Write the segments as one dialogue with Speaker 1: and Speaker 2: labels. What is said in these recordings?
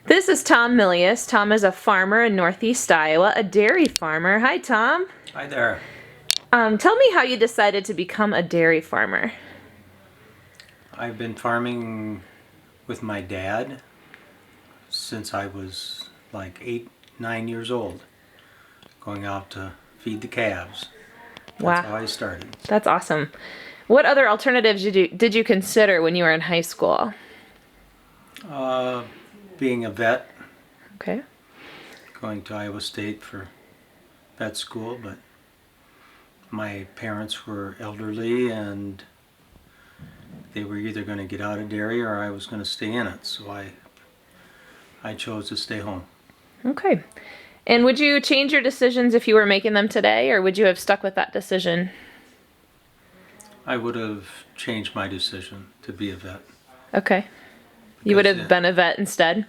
Speaker 1: This is Tom Milius. Tom is a farmer in Northeast Iowa, a dairy farmer. Hi, Tom.
Speaker 2: Hi there.
Speaker 1: Tell me how you decided to become a dairy farmer.
Speaker 2: I've been farming with my dad since I was like 8, 9 years old, going out to feed the calves. That's how
Speaker 1: Wow,
Speaker 2: I started.
Speaker 1: that's awesome. What other alternatives did you consider when you were in high school?
Speaker 2: Uh, Being a vet,
Speaker 1: Okay.
Speaker 2: going to Iowa State for vet school, but my parents were elderly and they were either going to get out of dairy or I was going to stay in it, so I chose to stay home.
Speaker 1: Okay. And would you change your decisions if you were making them today, or would you have stuck with that decision?
Speaker 2: I would have changed my decision to be a vet.
Speaker 1: Okay. You would
Speaker 2: Because
Speaker 1: have been a vet instead?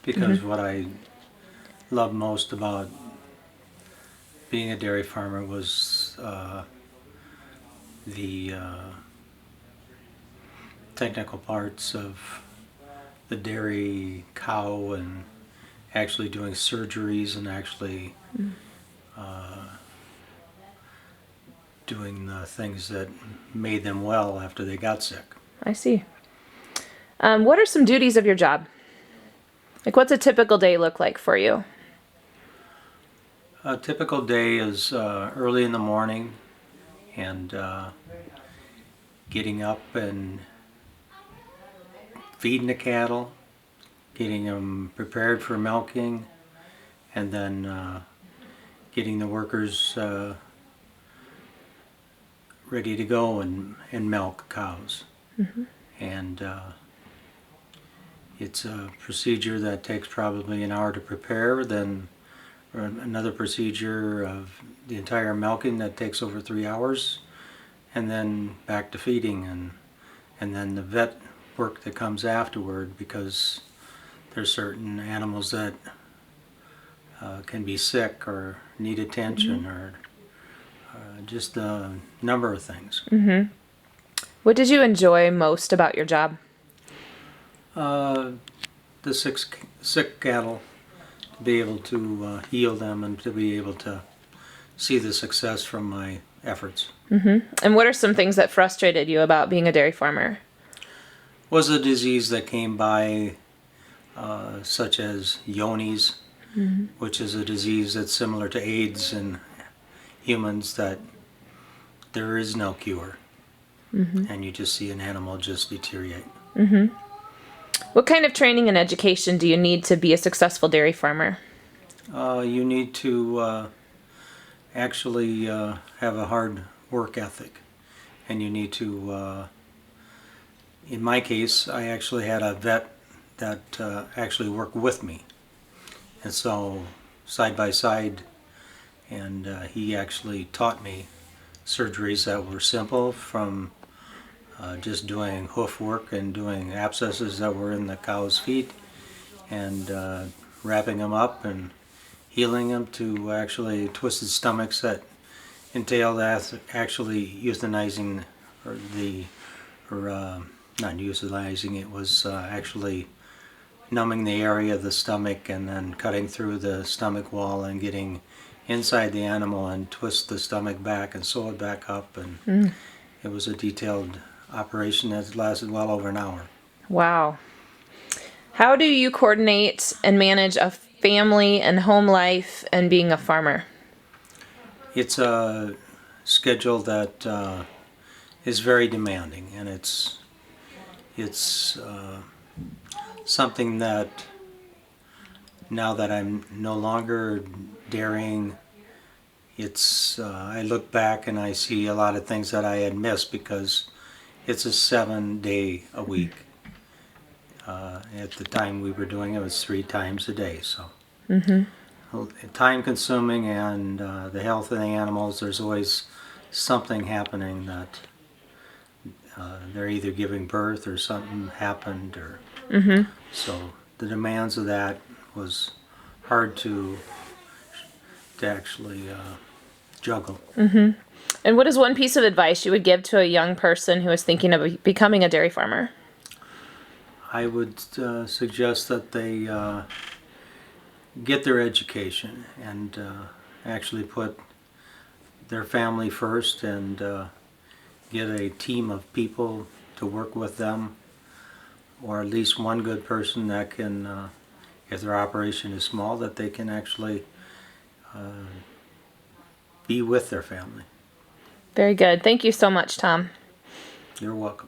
Speaker 2: because what I loved most about being a dairy farmer was the technical parts of the dairy cow and actually doing surgeries and actually doing the things that made them well after they got sick.
Speaker 1: I see. What are some duties of your job? Like, what's a typical day look like for you?
Speaker 2: A typical day is early in the morning and getting up and feeding the cattle, getting them prepared for milking, and then getting the workers ready to go and milk cows. And it's a procedure that takes probably an hour to prepare, then another procedure of the entire milking that takes over 3 hours, and then back to feeding, and then the vet work that comes afterward, because there's certain animals that can be sick or need attention or just a number of things.
Speaker 1: What did you enjoy most about your job?
Speaker 2: The sick cattle, to be able to heal them and to be able to see the success from my efforts.
Speaker 1: And what are some things that frustrated you about being a dairy farmer?
Speaker 2: Was a disease that came by, such as Yonis, which is a disease that's similar to AIDS in humans, that there is no cure, and you just see an animal just deteriorate.
Speaker 1: What kind of training and education do you need to be a successful dairy farmer?
Speaker 2: You need to actually have a hard work ethic, and you need to, in my case, I actually had a vet that actually worked with me, and so side by side, and he actually taught me surgeries that were simple, from just doing hoof work and doing abscesses that were in the cow's feet and wrapping them up and healing them, to actually twisted stomachs that entailed actually euthanizing, not euthanizing, it was actually numbing the area of the stomach and then cutting through the stomach wall and getting inside the animal and twist the stomach back and sew it back up, and it was a detailed operation that lasted well over an hour.
Speaker 1: Wow. How do you coordinate and manage a family and home life and being a farmer?
Speaker 2: It's a schedule that is very demanding, and it's something that, now that I'm no longer dairying, I look back and I see a lot of things that I had missed, because it's a 7-day a week. At the time we were doing it, it was 3 times a day, so time consuming, and the health of the animals, there's always something happening, that they're either giving birth or something happened, or so the demands of that was hard to actually juggle.
Speaker 1: And what is one piece of advice you would give to a young person who is thinking of becoming a dairy farmer?
Speaker 2: I would suggest that they get their education and actually put their family first and get a team of people to work with them, or at least one good person that can, if their operation is small, that they can actually be with their family.
Speaker 1: Very good. Thank you so much, Tom.
Speaker 2: You're welcome.